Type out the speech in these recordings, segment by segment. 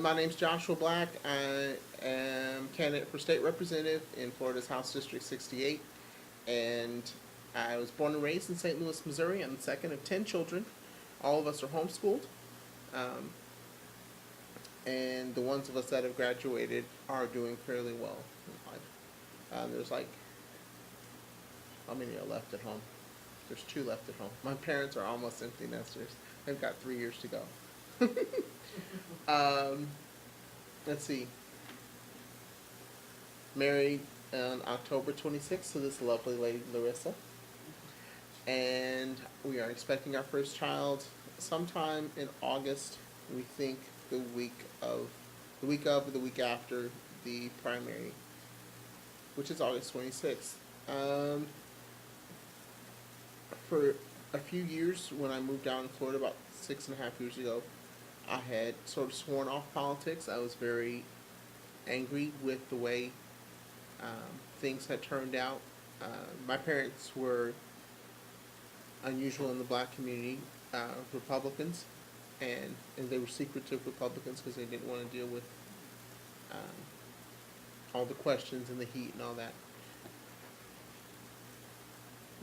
My name's Joshua Black. I am candidate for state representative in Florida's House District 68, and I was born and raised in St. Louis, Missouri. I'm the second of 10 children. All of us are homeschooled, um, and the ones of us that have graduated are doing fairly well in life. There's like, how many are left at home? There's two left at home. My parents are almost empty nesters. They've got 3 years to go. um, let's see. Married on October 26th to this lovely lady, Larissa. And we are expecting our first child sometime in August. We think the week of or the week after the primary, which is August 26th. For a few years, when I moved down to Florida about 6.5 years ago, I had sort of sworn off politics. I was very angry with the way things had turned out. My parents were unusual in the black community, Republicans, and they were secretive Republicans because they didn't want to deal with all the questions and the heat and all that.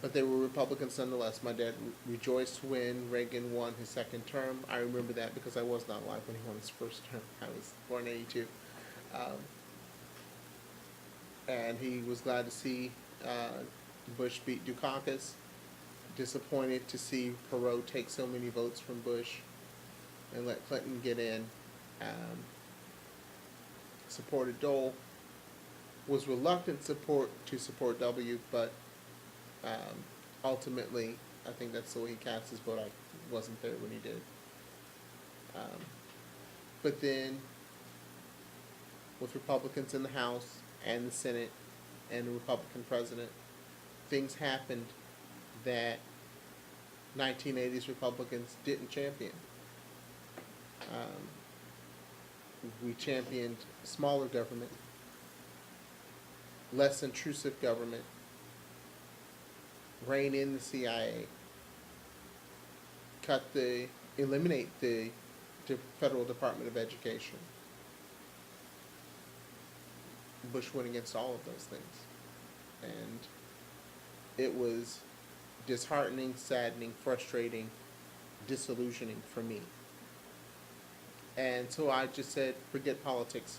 But they were Republicans nonetheless. My dad rejoiced when Reagan won his second term. I remember that because I was not alive when he won his first term. I was born in '82. And he was glad to see Bush beat Dukakis. Disappointed to see Perot take so many votes from Bush and let Clinton get in. Supported Dole. Was reluctant to support W, but ultimately, I think that's the way he cast his vote. I wasn't there when he did. But then, with Republicans in the House and the Senate and a Republican president, things happened that 1980s Republicans didn't champion. We championed smaller government, less intrusive government, rein in the CIA, eliminate the Federal Department of Education. Bush went against all of those things. And it was disheartening, saddening, frustrating, disillusioning for me. And so I just said, forget politics.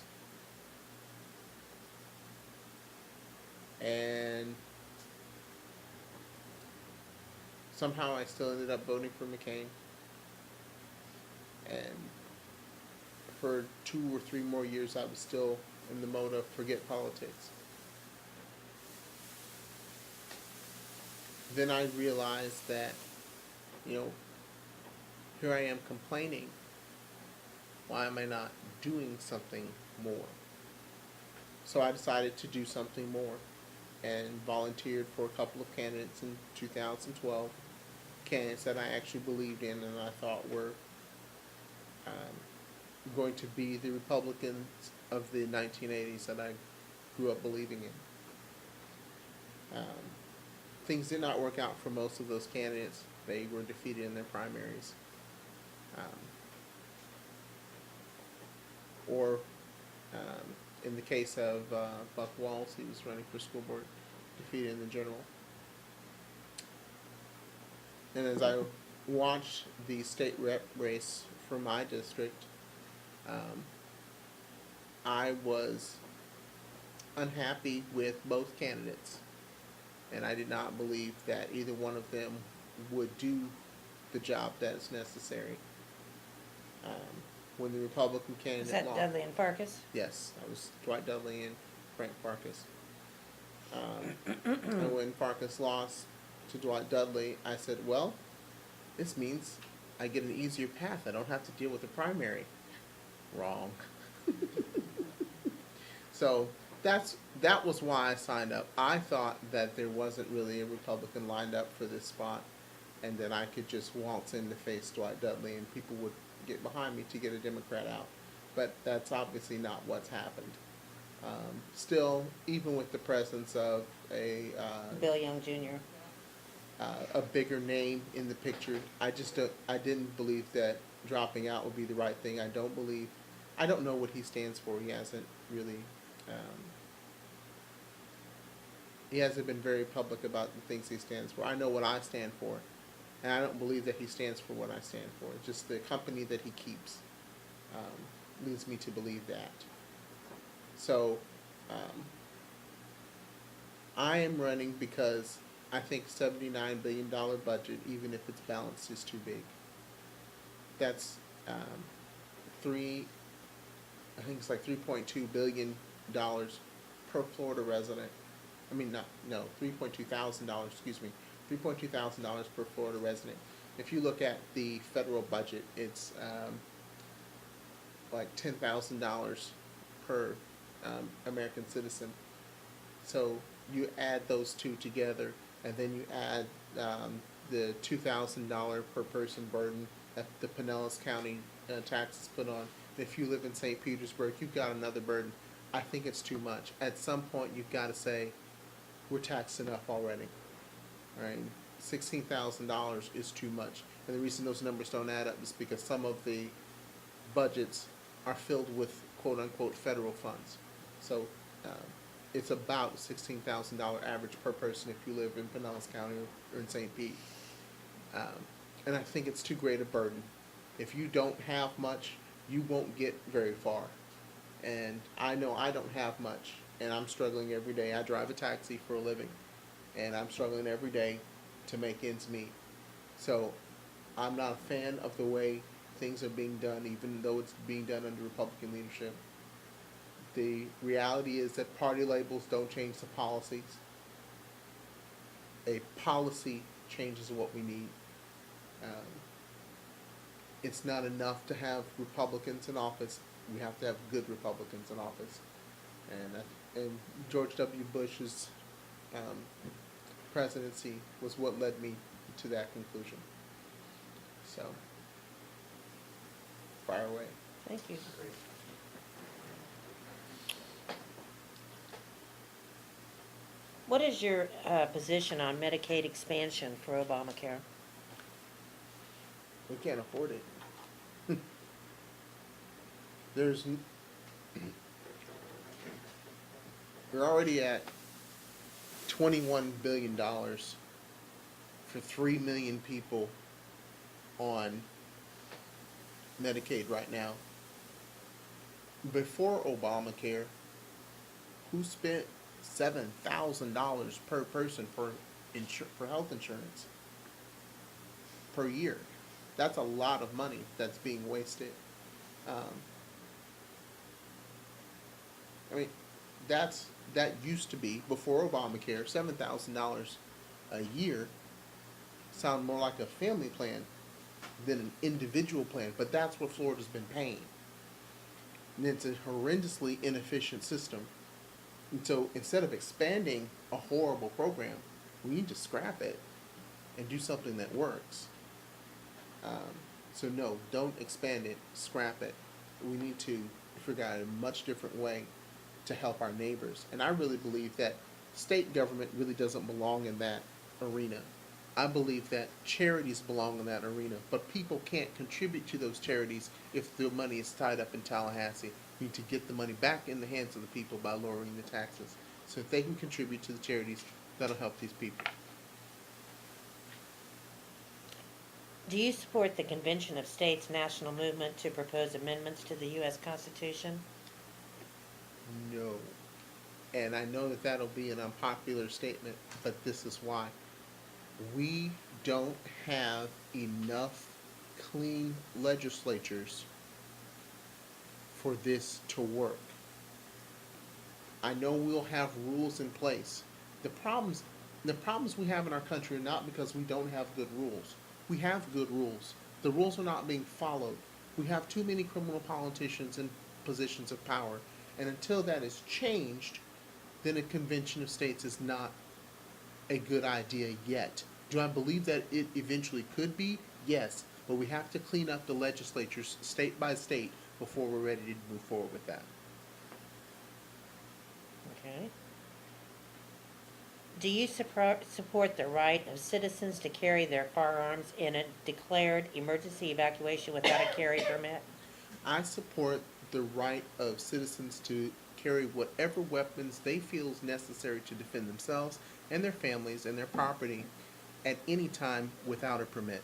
And somehow I still ended up voting for McCain. And for 2 or 3 more years, I was still in the mode of forget politics. Then I realized that, here I am complaining. Why am I not doing something more? So I decided to do something more and volunteered for a couple of candidates in 2012. Candidates that I actually believed in and I thought were going to be the Republicans of the 1980s that I grew up believing in. Things did not work out for most of those candidates. They were defeated in their primaries. In the case of Buck Walls, he was running for school board, defeated in the general. And as I watched the state rep race for my district, I was unhappy with both candidates. And I did not believe that either one of them would do the job that is necessary. When the Republican candidate Is that lost, Dudley and Farkas? yes, that was Dwight Dudley and Frank Farkas. And when Farkas lost to Dwight Dudley, I said, well, this means I get an easier path. I don't have to deal with the primary. Wrong. So that was why I signed up. I thought that there wasn't really a Republican lined up for this spot, and that I could just waltz in to face Dwight Dudley and people would get behind me to get a Democrat out. But that's obviously not what's happened. Still, even with the presence of Bill Young Jr. A bigger name in the picture, I didn't believe that dropping out would be the right thing. I don't believe I don't know what he stands for. He hasn't really, um, he hasn't been very public about the things he stands for. I know what I stand for, and I don't believe that he stands for what I stand for. It's just the company that he keeps leads me to believe that. So, um, I am running because I think $79 billion budget, even if it's balanced, is too big. That's three. I think it's like $3.2 billion per Florida resident. I mean, not no, $3.2 thousand. Excuse me, $3.2 thousand per Florida resident. If you look at the federal budget, it's like $10,000 per American citizen. So you add those two together, and then you add the $2,000 per person burden that the Pinellas County taxes put on. If you live in St. Petersburg, you've got another burden. I think it's too much. At some point, you've got to say, we're taxed enough already. Right? $16,000 is too much. And the reason those numbers don't add up is because some of the budgets are filled with quote unquote federal funds. So it's about $16,000 average per person if you live in Pinellas County or in St. Pete. And I think it's too great a burden. If you don't have much, you won't get very far. And I know I don't have much, and I'm struggling every day. I drive a taxi for a living, and I'm struggling every day to make ends meet. So I'm not a fan of the way things are being done, even though it's being done under Republican leadership. The reality is that party labels don't change the policies. A policy changes what we need. It's not enough to have Republicans in office. We have to have good Republicans in office. And George W. Bush's presidency was what led me to that conclusion. So, fire away. Thank you. What is your position on Medicaid expansion for Obamacare? We can't afford it. There's, we're already at $21 billion for 3 million people on Medicaid right now. Before Obamacare, who spent $7,000 per person for health insurance per year? That's a lot of money that's being wasted. I mean, that used to be, before Obamacare, $7,000 a year sound more like a family plan than an individual plan, but that's what Florida's been paying. And it's a horrendously inefficient system. And so instead of expanding a horrible program, we need to scrap it and do something that works. So no, don't expand it, scrap it. We need to figure out a much different way to help our neighbors. And I really believe that state government really doesn't belong in that arena. I believe that charities belong in that arena, but people can't contribute to those charities if the money is tied up in Tallahassee. We need to get the money back in the hands of the people by lowering the taxes. So if they can contribute to the charities, that'll help these people. Do you support the Convention of States national movement to propose amendments to the U.S. Constitution? No. And I know that that'll be an unpopular statement, but this is why. We don't have enough clean legislatures for this to work. I know we'll have rules in place. The problems we have in our country are not because we don't have good rules. We have good rules. The rules are not being followed. We have too many criminal politicians in positions of power. And until that is changed, then a convention of states is not a good idea yet. Do I believe that it eventually could be? Yes. But we have to clean up the legislatures state by state before we're ready to move forward with that. Okay. Do you support the right of citizens to carry their firearms in a declared emergency evacuation without a carry permit? I support the right of citizens to carry whatever weapons they feel is necessary to defend themselves and their families and their property at any time without a permit.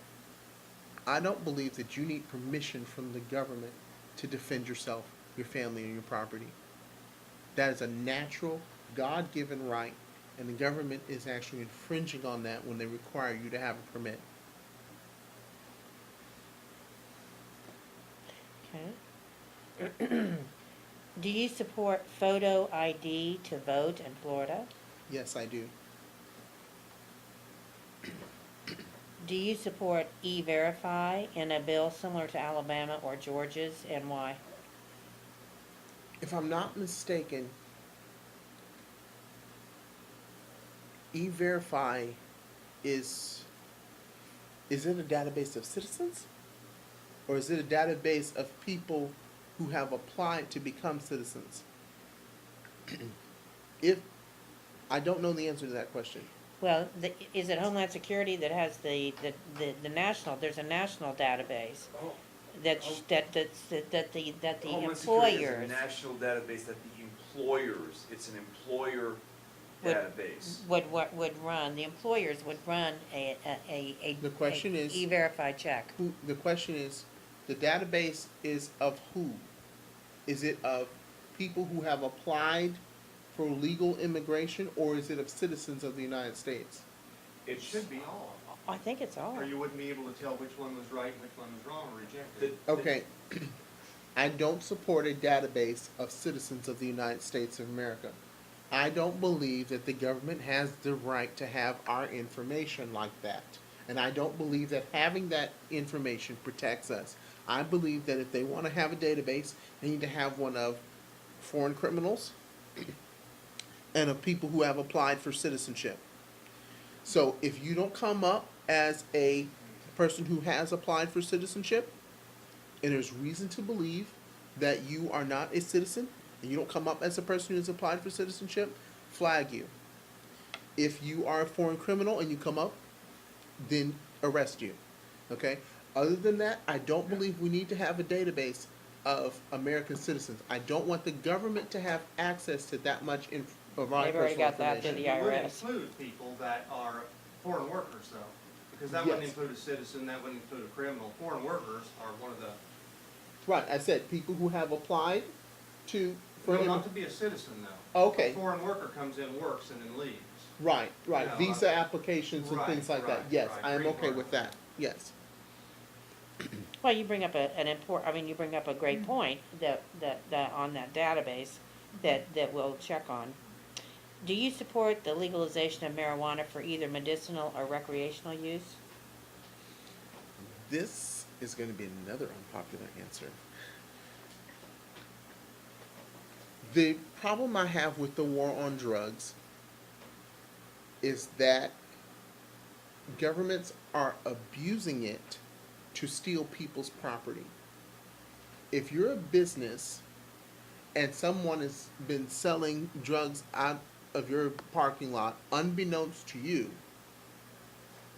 I don't believe that you need permission from the government to defend yourself, your family, and your property. That is a natural, God-given right, and the government is actually infringing on that when they require you to have a permit. Okay. Do you support photo ID to vote in Florida? Yes, I do. Do you support E-Verify in a bill similar to Alabama or Georgia's, and why? If I'm not mistaken, E-Verify is it a database of citizens? Or is it a database of people who have applied to become citizens? If I don't know the answer to that question. Well, is it Homeland Security that has the national, there's a national database that's, that the Homeland Security is employers a national database that the employers, it's an employer Would- database. would run, the employers would run a The question is- E-Verify check. The question is, the database is of who? Is it of people who have applied for legal immigration, or is it of citizens of the United States? It It should be all, I think it's all. or you wouldn't be able to tell which one was right and which one was wrong or rejected. Okay, I don't support a database of citizens of the United States of America. I don't believe that the government has the right to have our information like that. And I don't believe that having that information protects us. I believe that if they want to have a database, they need to have one of foreign criminals and of people who have applied for citizenship. So if you don't come up as a person who has applied for citizenship, and there's reason to believe that you are not a citizen, and you don't come up as a person who has applied for citizenship, flag you. If you are a foreign criminal and you come up, then arrest you. Okay? Other than that, I don't believe we need to have a database of American citizens. I don't want the government to have access to that much of our They've already personal got that information. through the You would IRS. include people that are foreign workers though, because that wouldn't Yes. include a citizen, that wouldn't include a criminal. Foreign workers are one of the, Right, I said people who have applied to for well, not to be a citizen though. Okay. A foreign worker comes in, works, and then leaves. Right, Yeah, visa applications and right, things like that. right, Yes, right, I am green okay card. with that. Yes. Well, you bring up you bring up a great point that on that database that we'll check on. Do you support the legalization of marijuana for either medicinal or recreational use? This is going to be another unpopular answer. The problem I have with the war on drugs is that governments are abusing it to steal people's property. If you're a business and someone has been selling drugs out of your parking lot unbeknownst to you,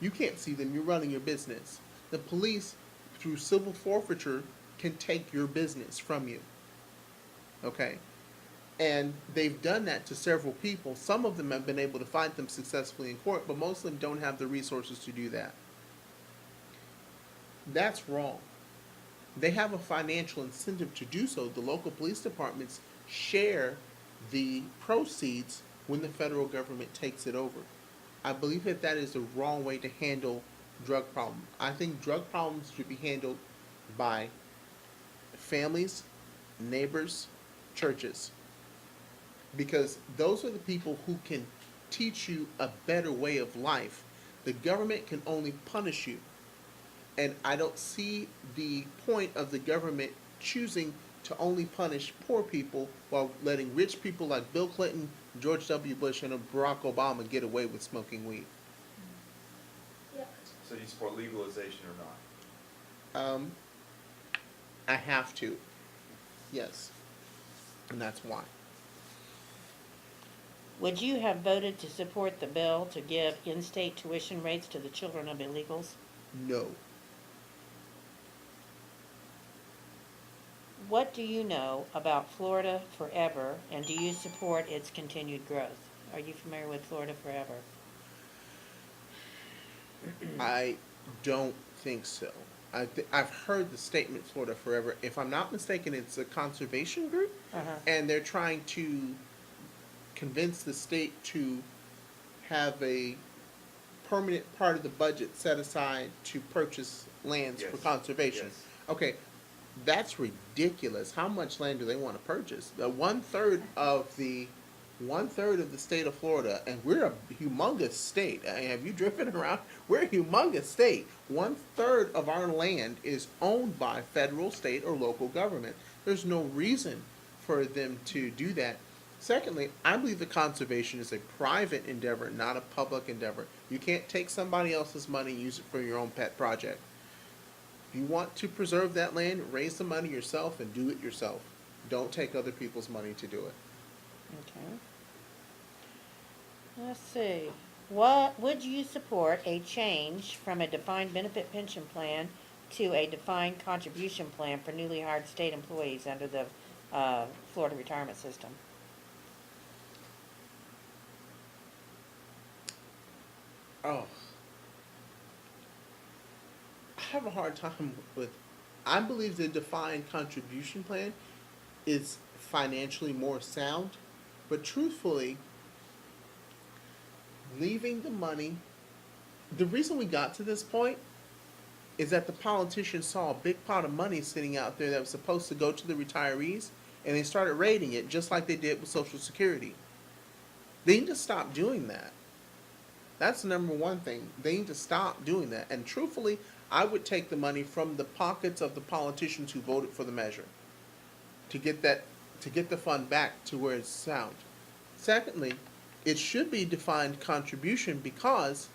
you can't see them, you're running your business. The police, through civil forfeiture, can take your business from you. Okay? And they've done that to several people. Some of them have been able to fight them successfully in court, but most of them don't have the resources to do that. That's wrong. They have a financial incentive to do so. The local police departments share the proceeds when the federal government takes it over. I believe that that is the wrong way to handle drug problems. I think drug problems should be handled by families, neighbors, churches. Because those are the people who can teach you a better way of life. The government can only punish you. And I don't see the point of the government choosing to only punish poor people while letting rich people like Bill Clinton, George W. Bush, and Barack Obama get away with smoking weed. So you support legalization or not? I have to. Yes. And that's why. Would you have voted to support the bill to give in-state tuition rates to the children of illegals? No. what do you know about Florida Forever, and do you support its continued growth? Are you familiar with Florida Forever? I don't think so. I've heard the statement Florida Forever. If I'm not mistaken, it's a conservation group, Uh-huh. and they're trying to convince the state to have a permanent part of the budget set aside to purchase lands for Yes. conservation. Yes. Okay, that's ridiculous. How much land do they want to purchase? One third of the state of Florida, and we're a humongous state. Have you driven around? We're a humongous state. 1/3 of our land is owned by federal, state, or local government. There's no reason for them to do that. Secondly, I believe the conservation is a private endeavor, not a public endeavor. You can't take somebody else's money and use it for your own pet project. If you want to preserve that land, raise the money yourself and do it yourself. Don't take other people's money to do it. Okay. Let's see. What would you support a change from a defined benefit pension plan to a defined contribution plan for newly hired state employees under the Florida retirement system? Oh, I have a hard time with. I believe the defined contribution plan is financially more sound, but truthfully, leaving the money. The reason we got to this point is that the politicians saw a big pot of money sitting out there that was supposed to go to the retirees, and they started raiding it just like they did with Social Security. They need to stop doing that. That's the number one thing. They need to stop doing that. And truthfully, I would take the money from the pockets of the politicians who voted for the measure to get the fund back to where it's sound. Secondly, it should be defined contribution because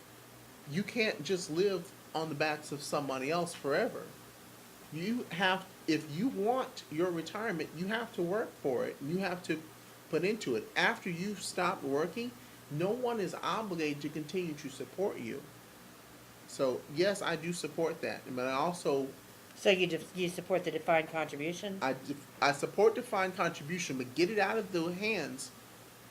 you can't just live on the backs of somebody else forever. If you want your retirement, you have to work for it. You have to put into it. After you've stopped working, no one is obligated to continue to support you. So yes, I do support that, but I also So you support the defined contribution? I support defined contribution, but get it out of the hands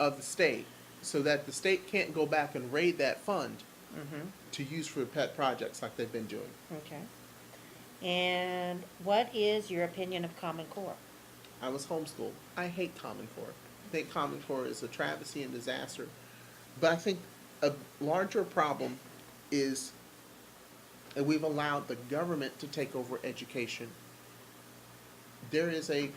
of the state so that the state can't go back and raid that fund Mm-hmm. to use for pet projects like they've been doing. Okay. And what is your opinion of Common Core? I was homeschooled. I hate Common Core. I think Common Core is a travesty and disaster. But I think a larger problem is that we've allowed the government to take over education. There is a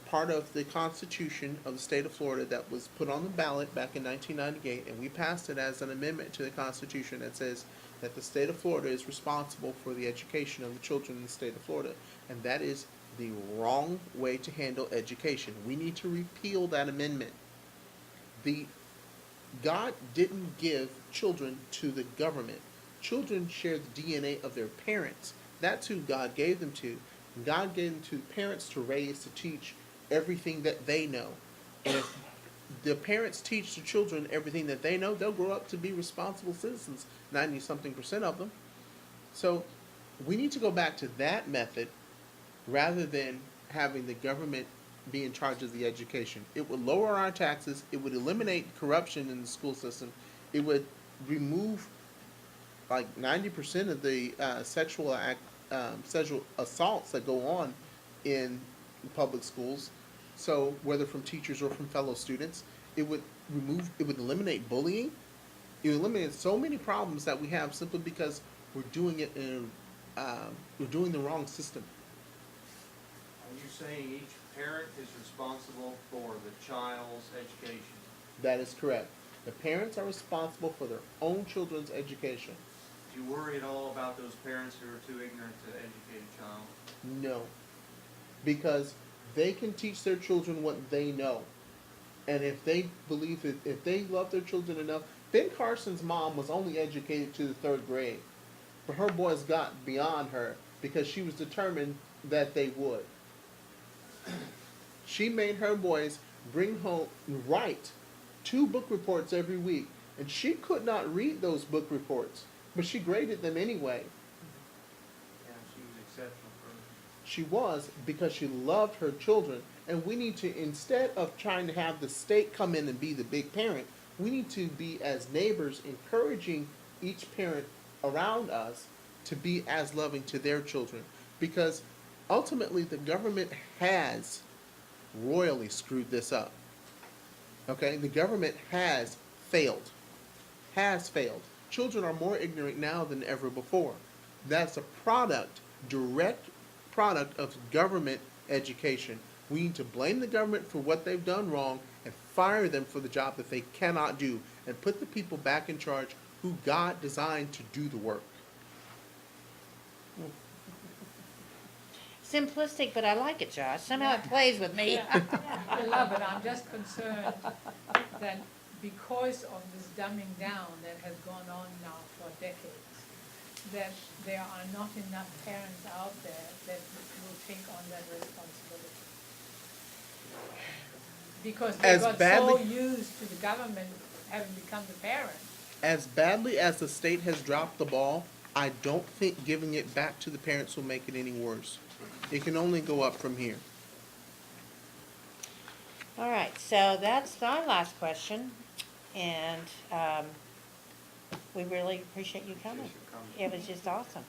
part of the Constitution of the state of Florida that was put on the ballot back in 1998, and we passed it as an amendment to the Constitution that says that the state of Florida is responsible for the education of the children in the state of Florida. And that is the wrong way to handle education. We need to repeal that amendment. God didn't give children to the government. Children share the DNA of their parents. That's who God gave them to. God gave them to parents to raise, to teach everything that they know. And if the parents teach the children everything that they know, they'll grow up to be responsible citizens, 90-something% of them. So we need to go back to that method rather than having the government be in charge of the education. It would lower our taxes. It would eliminate corruption in the school system. It would remove like 90% of the sexual assaults that go on in public schools. So whether from teachers or from fellow students, it would eliminate bullying. It would eliminate so many problems that we have simply because we're doing it we're doing the wrong system. Are you saying each parent is responsible for the child's education? That is correct. The parents are responsible for their own children's education. Do you worry at all about those parents who are too ignorant to educate a child? No. Because they can teach their children what they know. And if they believe that, if they love their children enough, Ben Carson's mom was only educated to the 3rd grade. But her boys got beyond her because she was determined that they would. She made her boys write 2 book reports every week. And she could not read those book reports, but she graded them anyway. Yeah, she was exceptional She was because she loved her children. And we need to, instead of trying to have the state come in and be the big parent, we need to be, as neighbors, encouraging each parent around us to be as loving to their children. Because ultimately, the government has royally screwed this up. Okay? The government has failed. Has failed. Children are more ignorant now than ever before. That's a product, direct product of government education. We need to blame the government for what they've done wrong and fire them for the job that they cannot do and put the people back in charge who God designed to do the work. Simplistic, but I like it, Josh. Somehow it plays with me. I love it, I'm just concerned that because of this dumbing down that has gone on now for decades, that there are not enough parents out there that will take on that responsibility. Because they As got so badly- used to the government having become the parent. As badly as the state has dropped the ball, I don't think giving it back to the parents will make it any worse. It can only go up from here. All right, so that's my last question, and we really appreciate you coming. It was just awesome.